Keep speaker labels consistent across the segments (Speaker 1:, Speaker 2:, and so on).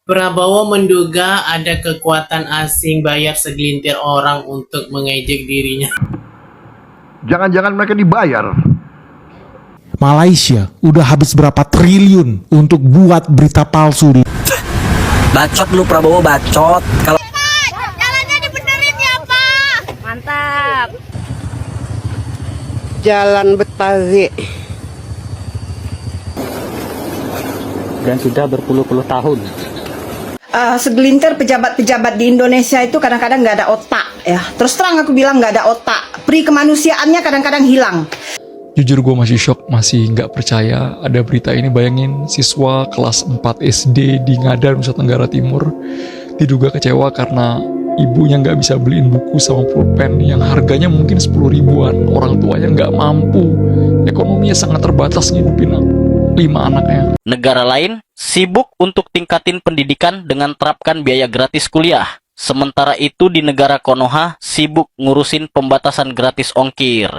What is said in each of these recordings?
Speaker 1: Prabowo menduga ada kekuatan asing bayar segelintir orang untuk mengejek dirinya.
Speaker 2: Jangan-jangan mereka dibayar.
Speaker 3: Malaysia udah habis berapa triliun untuk buat berita palsu di
Speaker 4: Bacot lu Prabowo, bacot. Kalau
Speaker 5: Jalannya dibenerin ya Pak. Mantap.
Speaker 6: Jalan Betawi.
Speaker 7: Dan sudah berpuluh-puluh tahun.
Speaker 6: Segelintir pejabat-pejabat di Indonesia itu kadang-kadang nggak ada otak ya. Terus terang aku bilang nggak ada otak. Peri kemanusiaannya kadang-kadang hilang.
Speaker 8: Jujur gue masih shock, masih nggak percaya ada berita ini. Bayangin siswa kelas 4 SD di Ngada, Nusa Tenggara Timur diduga kecewa karena ibunya nggak bisa beliin buku sama pulpen yang harganya mungkin 10 ribuan. Orang tuanya nggak mampu, ekonominya sangat terbatas ngidupin 5 anaknya.
Speaker 4: negara lain sibuk untuk tingkatin pendidikan dengan terapkan biaya gratis kuliah. Sementara itu di negara Konoha sibuk ngurusin pembatasan gratis ongkir.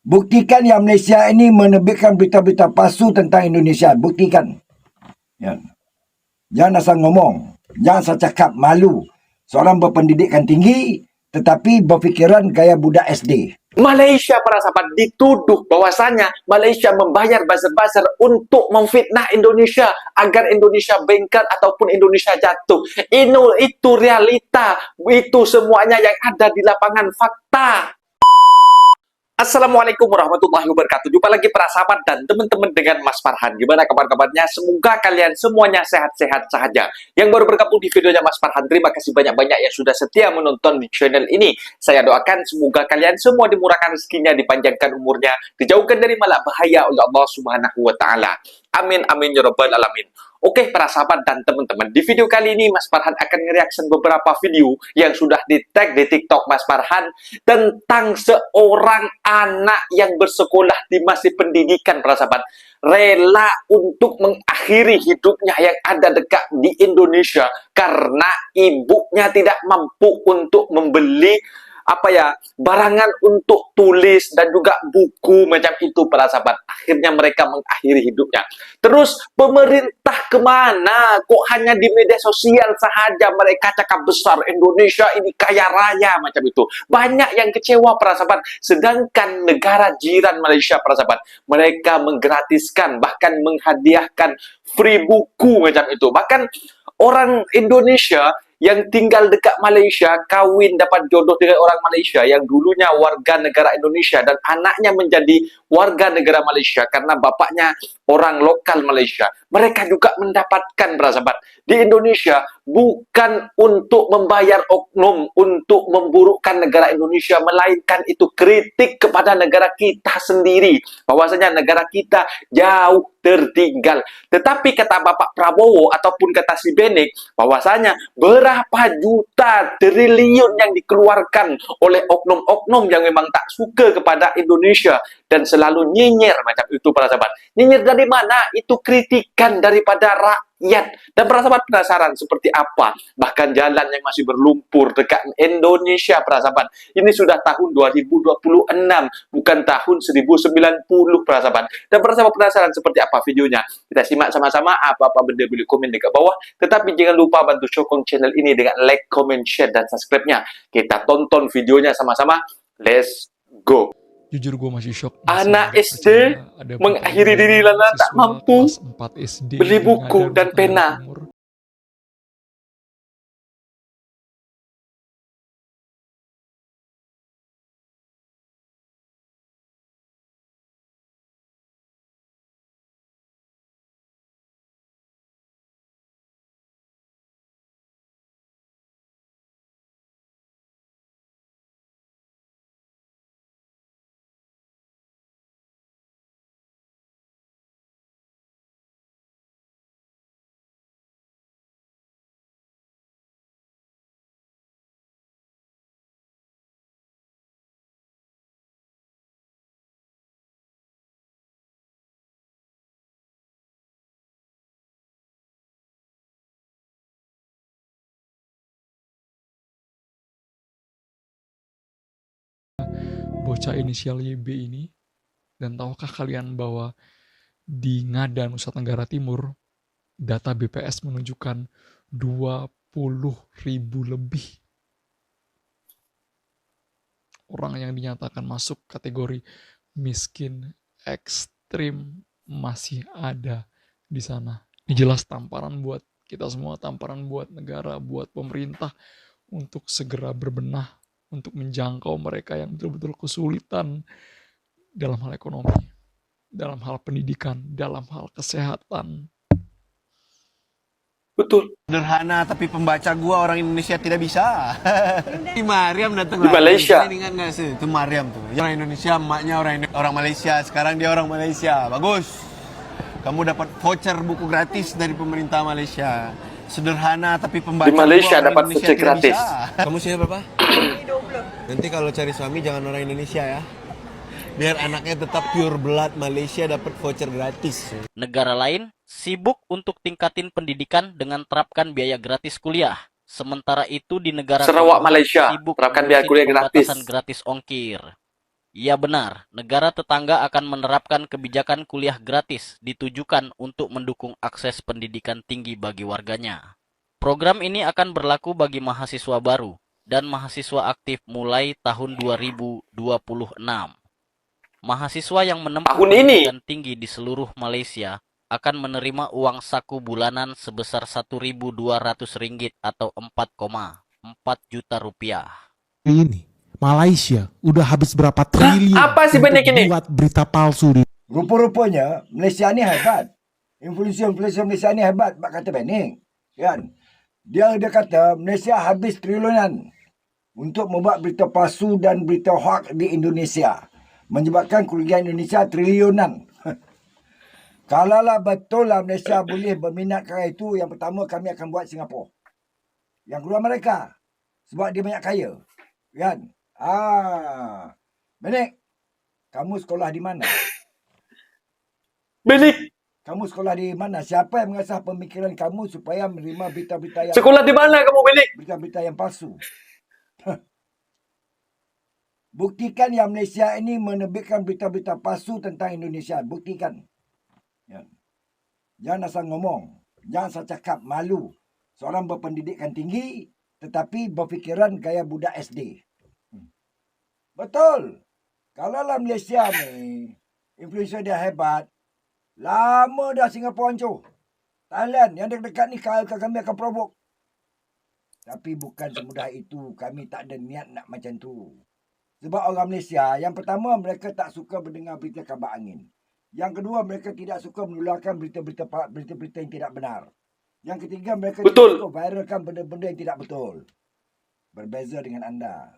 Speaker 9: Buktikan yang Malaysia ini menerbitkan berita-berita palsu tentang Indonesia. Buktikan. Ya. Jangan asal ngomong. Jangan asal cakap, malu. Seorang berpendidikan tinggi tetapi berfikiran gaya budak SD.
Speaker 10: Malaysia, para sahabat, dituduh bahwasanya Malaysia membayar buzzer-buzzer untuk memfitnah Indonesia agar Indonesia bengkak ataupun Indonesia jatuh. Itu realita. Itu semuanya yang ada di lapangan fakta. Assalamualaikum warahmatullahi wabarakatuh. Jumpa lagi para sahabat dan teman-teman dengan Mas Farhan. Gimana kabar-kabarnya? Semoga kalian semuanya sehat-sehat saja. Yang baru bergabung di videonya Mas Farhan, terima kasih banyak-banyak yang sudah setia menonton di channel ini. Saya doakan semoga kalian semua dimurahkan rezekinya, dipanjangkan umurnya, dijauhkan dari malak bahaya oleh Allah Subhanahu wa taala. Amin amin ya rabbal alamin. Oke para sahabat dan teman-teman, di video kali ini Mas Farhan akan nge-reaction beberapa video yang sudah di-tag di TikTok Mas Farhan tentang seorang anak yang bersekolah di masih pendidikan para sahabat, rela untuk mengakhiri hidupnya yang ada dekat di Indonesia karena ibunya tidak mampu untuk membeli barangan untuk tulis dan juga buku macam itu para sahabat. Akhirnya mereka mengakhiri hidupnya. Terus pemerintah kemana? Kok hanya di media sosial sahaja mereka cakap besar Indonesia ini kaya raya macam itu. Banyak yang kecewa para sahabat. Sedangkan negara jiran Malaysia para sahabat, mereka menggratiskan bahkan menghadiahkan free buku macam itu. Bahkan orang Indonesia yang tinggal dekat Malaysia, kawin dapat jodoh dengan orang Malaysia yang dulunya warga negara Indonesia dan anaknya menjadi warga negara Malaysia karena bapaknya orang lokal Malaysia. Mereka juga mendapatkan para sahabat di Indonesia bukan untuk membayar oknum untuk memburukkan negara Indonesia, melainkan itu kritik kepada negara kita sendiri bahwasanya negara kita jauh tertinggal. Tetapi kata Bapak Prabowo ataupun kata si Benek bahwasanya berapa juta triliun yang dikeluarkan oleh oknum-oknum yang memang tak suka kepada Indonesia dan selalu nyinyir macam itu para sahabat. Nyinyir dari mana? Itu kritikan daripada rakyat. Dan para sahabat penasaran seperti apa bahkan jalan yang masih berlumpur dekat Indonesia para sahabat. Ini sudah tahun 2026 bukan tahun 1090 para sahabat. Dan para sahabat penasaran seperti apa videonya? Kita simak sama-sama. Apa-apa benda boleh komen dekat bawah. Tetapi jangan lupa bantu sokong channel ini dengan like, comment, share, dan subscribe-nya. Kita tonton videonya sama-sama. Let's go.
Speaker 8: Jujur gue masih shock.
Speaker 10: Anak SD mengakhiri diri lana tak mampu beli buku dan pena.
Speaker 8: Bocah inisial YB ini, dan tahukah kalian bahwa di Ngada, Nusa Tenggara Timur, data BPS menunjukkan 20.000 lebih orang yang dinyatakan masuk kategori miskin ekstrim masih ada di sana. Ini jelas tamparan buat kita semua, tamparan buat negara, buat pemerintah untuk segera berbenah, untuk menjangkau mereka yang betul-betul kesulitan dalam hal ekonomi, dalam hal pendidikan, dalam hal kesehatan.
Speaker 10: Betul.
Speaker 11: Sederhana, tapi pembaca gua orang Indonesia tidak bisa. Di Mariam datang
Speaker 10: Di Malaysia.
Speaker 11: Kalian ingat nggak sih? Itu Mariam tuh. Orang Indonesia, emaknya orang Malaysia. Sekarang dia orang Malaysia. Bagus. Kamu dapat voucher buku gratis dari pemerintah Malaysia. Sederhana, tapi pembaca
Speaker 10: Di Malaysia
Speaker 11: gua orang
Speaker 10: dapat
Speaker 11: Indonesia
Speaker 10: voucher
Speaker 11: tidak
Speaker 10: gratis.
Speaker 11: bisa. Kamu siapa, Pak? 20. Nanti kalau cari suami jangan orang Indonesia ya. Biar anaknya tetap pure blood Malaysia dapat voucher gratis.
Speaker 4: Negara lain sibuk untuk tingkatin pendidikan dengan terapkan biaya gratis kuliah. Sementara itu di negara
Speaker 10: Sarawak,
Speaker 4: Konoha
Speaker 10: Malaysia,
Speaker 4: sibuk
Speaker 10: terapkan biaya
Speaker 4: ngurusin
Speaker 10: kuliah gratis.
Speaker 4: pembatasan gratis ongkir. Iya benar, negara tetangga akan menerapkan kebijakan kuliah gratis ditujukan untuk mendukung akses pendidikan tinggi bagi warganya. Program ini akan berlaku bagi mahasiswa baru dan mahasiswa aktif mulai tahun 2026. Mahasiswa yang menempuh
Speaker 10: Tahun ini.
Speaker 4: pendidikan tinggi di seluruh Malaysia akan menerima uang saku bulanan sebesar Rp1.200 atau 4,4 juta rupiah.
Speaker 3: Ini Malaysia udah habis berapa triliun
Speaker 10: apa sih
Speaker 3: untuk
Speaker 10: banyak ini?
Speaker 3: buat berita palsu di
Speaker 9: Rupa-rupanya Malaysia ni hebat. Influencer Malaysia ni hebat, Pak kata Benning. Kan? Dia kata Malaysia habis triliunan untuk membuat berita palsu dan berita hoax di Indonesia. Menyebabkan kerugian Indonesia triliunan. Kalaulah betul lah Malaysia boleh berminat ke itu, yang pertama kami akan buat Singapura. Yang kedua mereka. Sebab dia banyak kaya. Kan? Benik, kamu sekolah di mana?
Speaker 10: Benik,
Speaker 9: Kamu sekolah di mana? Siapa yang mengasah pemikiran kamu supaya menerima berita-berita yang
Speaker 10: sekolah di mana kamu, Benik?
Speaker 9: berita-berita yang palsu? Buktikan yang Malaysia ini menerbitkan berita-berita palsu tentang Indonesia. Buktikan. Ya. Jangan asal ngomong. Jangan asal cakap, malu. Seorang berpendidikan tinggi tetapi berfikiran gaya budak SD. Betul. Kalaulah Malaysia ni influencer dia hebat, lama dah Singapura hancur. Thailand yang dekat-dekat ni kami akan probok. Tapi bukan semudah itu. Kami tak ada niat nak macam tu. Sebab orang Malaysia, yang pertama mereka tak suka mendengar berita kabar angin. Yang kedua, mereka tidak suka menularkan berita-berita yang tidak benar. Yang ketiga, mereka
Speaker 10: Betul.
Speaker 9: tidak suka viralkan benda-benda yang tidak betul. Berbeza dengan anda.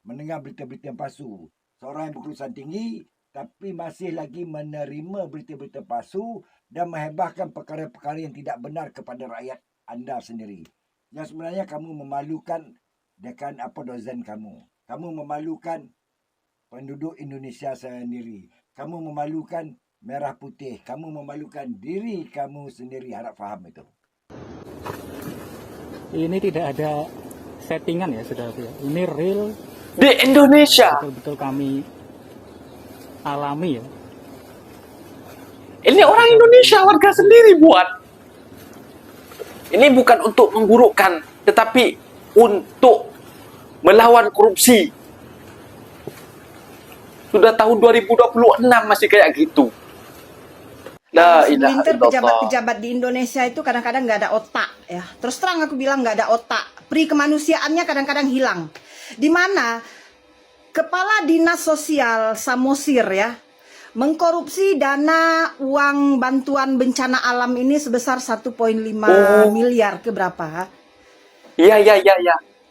Speaker 9: Mendengar berita-berita yang palsu. Seorang yang berkelulusan tinggi, tapi masih lagi menerima berita-berita palsu dan menghebahkan perkara-perkara yang tidak benar kepada rakyat anda sendiri. Yang sebenarnya kamu memalukan dengan dosen kamu. Kamu memalukan penduduk Indonesia sendiri. Kamu memalukan merah putih. Kamu memalukan diri kamu sendiri. Harap faham itu.
Speaker 7: Ini tidak ada settingan ya, saudara. Ini real.
Speaker 10: Di Indonesia.
Speaker 7: Betul-betul kami alami ya.
Speaker 10: Ini orang Indonesia, warga sendiri buat. Ini bukan untuk memburukkan, tetapi untuk melawan korupsi. Sudah tahun 2026 masih kayak gitu. La ilaha
Speaker 6: Segelintir
Speaker 10: illallah.
Speaker 6: pejabat-pejabat di Indonesia itu kadang-kadang nggak ada otak ya. Terus terang aku bilang nggak ada otak. Peri kemanusiaannya kadang-kadang hilang. Di mana Kepala Dinas Sosial Samosir ya mengkorupsi dana uang bantuan bencana alam ini sebesar 1,5 miliar ke berapa?
Speaker 10: Iya.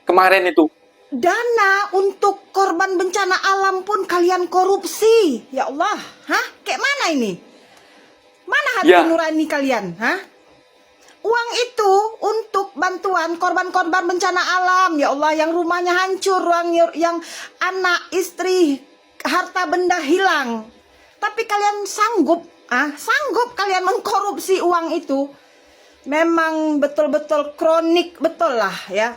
Speaker 10: Kemarin itu.
Speaker 6: Dana untuk korban bencana alam pun kalian korupsi. Ya Allah, hah? Kayak mana ini? Mana hati nurani kalian, hah? Uang itu untuk bantuan korban-korban bencana alam. Ya Allah, yang rumahnya hancur, yang anak, istri, harta benda hilang. Tapi kalian sanggup kalian mengkorupsi uang itu. Memang betul-betul kronik betul lah ya.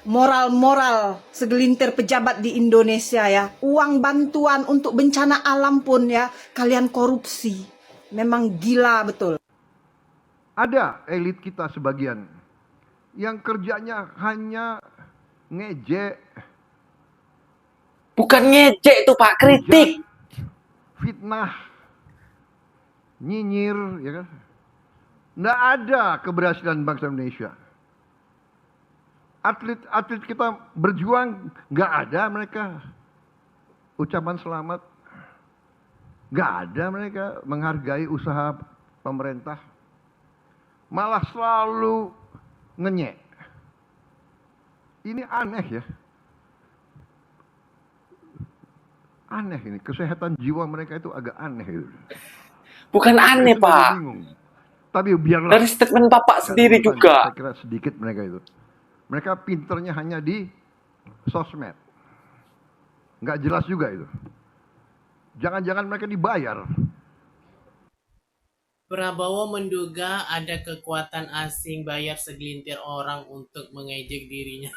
Speaker 6: Moral-moral segelintir pejabat di Indonesia ya. Uang bantuan untuk bencana alam pun ya kalian korupsi. Memang gila betul.
Speaker 2: Ada elit kita sebagian yang kerjanya hanya ngejek,
Speaker 10: Bukan ngejek itu Pak, kritik.
Speaker 2: fitnah, nyinyir, ya kan? Nggak ada keberhasilan bangsa Indonesia. Atlet-atlet kita berjuang, nggak ada mereka ucapan selamat. Nggak ada mereka menghargai usaha pemerintah. Malah selalu ngenyek. Ini aneh ya. Aneh ini, kesehatan jiwa mereka itu agak aneh. Gitu.
Speaker 10: Bukan aneh,
Speaker 2: Saya juga
Speaker 10: Pak.
Speaker 2: bingung. Tapi biarlah.
Speaker 10: Dari statement Bapak sendiri
Speaker 2: Bukan,
Speaker 10: juga.
Speaker 2: Saya kira sedikit mereka itu. Mereka pinternya hanya di sosmed. Nggak jelas juga itu. Jangan-jangan mereka dibayar.
Speaker 1: Prabowo menduga ada kekuatan asing bayar segelintir orang untuk mengejek dirinya.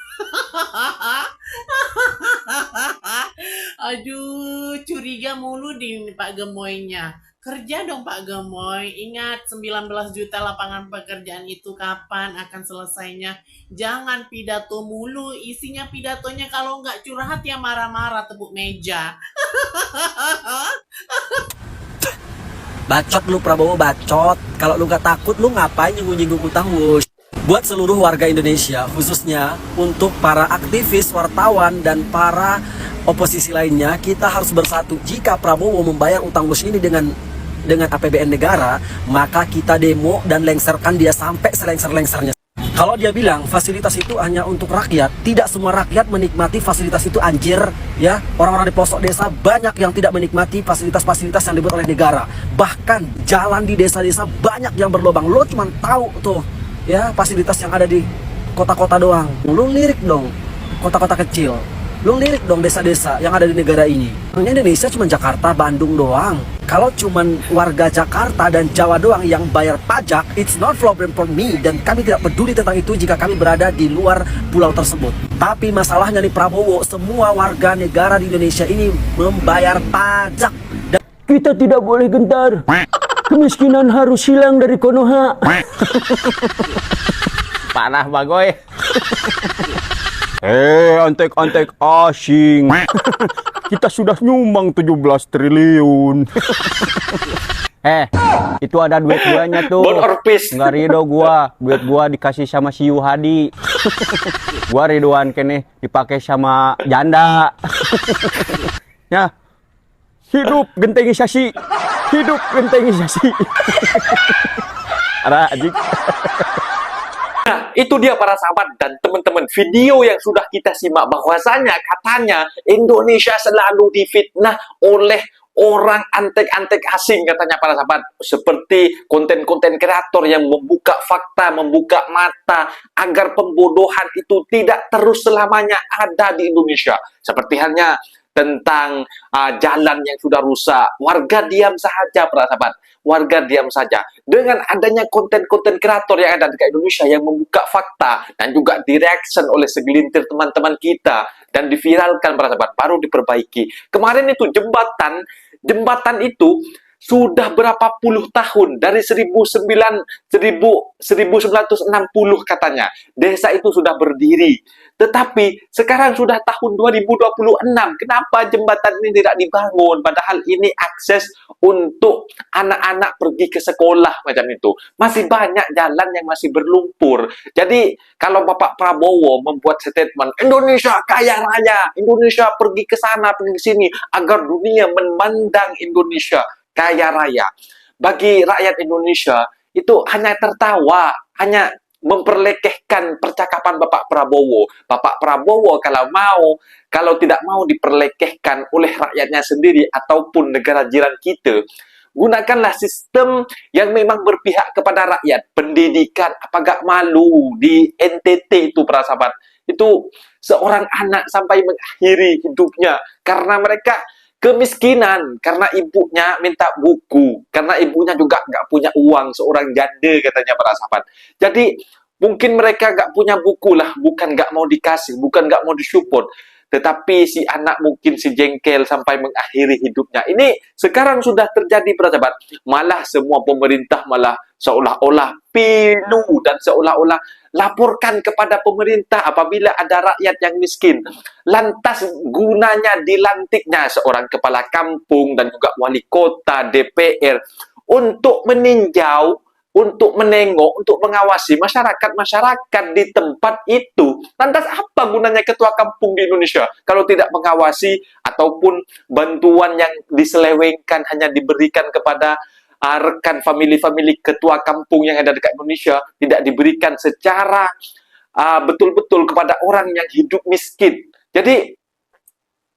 Speaker 1: Aduh, curiga mulu di Pak Gemoynya. Kerja dong Pak Gemoy. Ingat 19 juta lapangan pekerjaan itu kapan akan selesainya. Jangan pidato mulu. Isinya pidatonya kalau nggak curhat ya marah-marah tepuk meja.
Speaker 12: Bacot lu Prabowo, bacot. Kalau lu gak takut, lu ngapain nyinggung-nyinggung utang wush? Buat seluruh warga Indonesia, khususnya untuk para aktivis, wartawan, dan para oposisi lainnya, kita harus bersatu. Jika Prabowo membayar utang wush ini dengan APBN negara, maka kita demo dan lengserkan dia sampai selengser-lengsernya. Kalau dia bilang fasilitas itu hanya untuk rakyat, tidak semua rakyat menikmati fasilitas itu, anjir. Ya, orang-orang di pelosok desa banyak yang tidak menikmati fasilitas-fasilitas yang dibuat oleh negara. Bahkan jalan di desa-desa banyak yang berlubang. Lo cuma tahu tuh, ya, fasilitas yang ada di kota-kota doang. Lo lirik dong kota-kota kecil. Lo lirik dong desa-desa yang ada di negara ini. Indonesia cuma Jakarta, Bandung doang. Kalau cuma warga Jakarta dan Jawa doang yang bayar pajak, it's not problem for me. Dan kami tidak peduli tentang itu jika kami berada di luar pulau tersebut. Tapi masalahnya nih Prabowo, semua warga negara di Indonesia ini membayar pajak. Dan kita tidak boleh gentar. Kemiskinan harus hilang dari Konoha.
Speaker 13: Panah bagoy. Antek-antek asing. Kita sudah nyumbang 17 triliun. Itu ada duit guanya tuh. Nggak ridho gua. Duit gua dikasih sama si Yuhadi. Gua Ridwan kene dipakai sama janda. Ya. Hidup gentengisasi. Hidup gentengisasi. Ada anjing.
Speaker 10: Nah, itu dia para sahabat dan teman-teman, video yang sudah kita simak bahwasanya katanya Indonesia selalu difitnah oleh orang antek-antek asing, katanya para sahabat, seperti konten-konten kreator yang membuka fakta, membuka mata agar pembodohan itu tidak terus selamanya ada di Indonesia. Seperti halnya tentang jalan yang sudah rusak, warga diam saja para sahabat, warga diam saja. Dengan adanya konten-konten kreator yang ada di Indonesia yang membuka fakta dan juga direaction oleh segelintir teman-teman kita dan diviralkan para sahabat, baru diperbaiki. Kemarin itu jembatan itu sudah berapa puluh tahun, dari 1960 katanya desa itu sudah berdiri, tetapi sekarang sudah tahun 2026. Kenapa jembatan ini tidak dibangun, padahal ini akses untuk anak-anak pergi ke sekolah macam itu? Masih banyak jalan yang masih berlumpur. Jadi kalau Bapak Prabowo membuat statement Indonesia kaya raya, Indonesia pergi ke sana pergi ke sini agar dunia memandang Indonesia kaya raya, bagi rakyat Indonesia itu hanya tertawa, hanya memperlekehkan percakapan Bapak Prabowo. Bapak Prabowo kalau tidak mau diperlekehkan oleh rakyatnya sendiri ataupun negara jiran kita, gunakanlah sistem yang memang berpihak kepada rakyat. Pendidikan, apa gak malu di NTT itu para sahabat, itu seorang anak sampai mengakhiri hidupnya karena mereka kemiskinan, karena ibunya minta buku, karena ibunya juga nggak punya uang, seorang janda katanya para sahabat. Jadi mungkin mereka nggak punya buku lah, bukan nggak mau dikasih, bukan nggak mau disupport, tetapi si anak mungkin si jengkel sampai mengakhiri hidupnya. Ini sekarang sudah terjadi para sahabat, malah semua pemerintah malah seolah-olah pilu dan seolah-olah laporkan kepada pemerintah apabila ada rakyat yang miskin. Lantas gunanya dilantiknya seorang kepala kampung dan juga wali kota, DPR untuk meninjau, untuk menengok, untuk mengawasi masyarakat-masyarakat di tempat itu. Lantas apa gunanya ketua kampung di Indonesia kalau tidak mengawasi ataupun bantuan yang diselewengkan hanya diberikan kepada rekan famili-famili ketua kampung yang ada dekat Indonesia, tidak diberikan secara betul-betul kepada orang yang hidup miskin. Jadi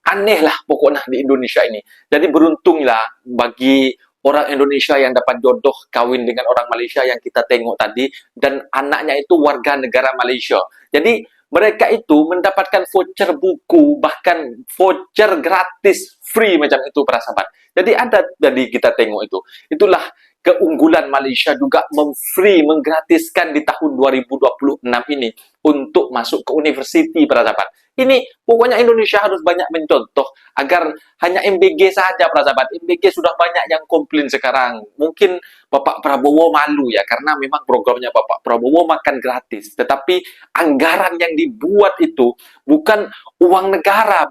Speaker 10: aneh lah pokoknya di Indonesia ini. Jadi beruntunglah bagi orang Indonesia yang dapat jodoh kawin dengan orang Malaysia yang kita tengok tadi, dan anaknya itu warga negara Malaysia. Jadi mereka itu mendapatkan voucher buku, bahkan voucher gratis, free macam itu para sahabat. Jadi ada tadi kita tengok itu. Itulah keunggulan Malaysia juga menggratiskan di tahun 2026 ini untuk masuk ke universiti para sahabat. Ini pokoknya Indonesia harus banyak mencontoh agar hanya MBG saja para sahabat. MBG sudah banyak yang komplain sekarang. Mungkin Bapak Prabowo malu ya karena memang programnya Bapak Prabowo makan gratis. Tetapi anggaran yang dibuat itu bukan uang negara,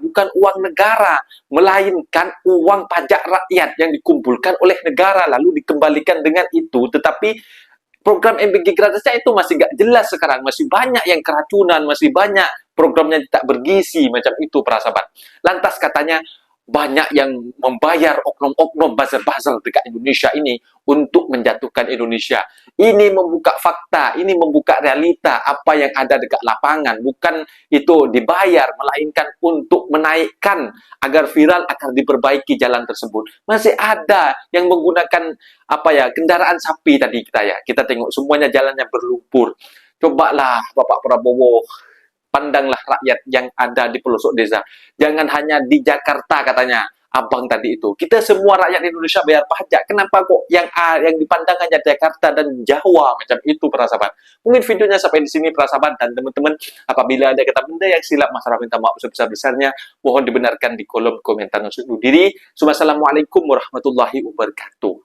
Speaker 10: melainkan uang pajak rakyat yang dikumpulkan oleh negara lalu dikembalikan dengan itu. Tetapi program MBG gratisnya itu masih nggak jelas sekarang, masih banyak yang keracunan, masih banyak programnya tidak bergizi macam itu para sahabat. Lantas katanya banyak yang membayar oknum-oknum buzzer-buzzer dekat Indonesia ini untuk menjatuhkan Indonesia. Ini membuka fakta, ini membuka realita apa yang ada dekat lapangan. Bukan itu dibayar, melainkan untuk menaikkan agar viral agar diperbaiki jalan tersebut. Masih ada yang menggunakan kendaraan sapi tadi kita tengok semuanya jalannya berlumpur. Cobalah Bapak Prabowo, pandanglah rakyat yang ada di pelosok desa. Jangan hanya di Jakarta katanya abang tadi itu. Kita semua rakyat Indonesia bayar pajak. Kenapa kok yang dipandang hanya Jakarta dan Jawa macam itu para sahabat? Mungkin videonya sampai di sini para sahabat, dan teman-teman apabila ada kata benda yang silap Mas Raf minta maaf sebesar-besarnya. Mohon dibenarkan di kolom komentar. Undur diri. Assalamualaikum warahmatullahi wabarakatuh.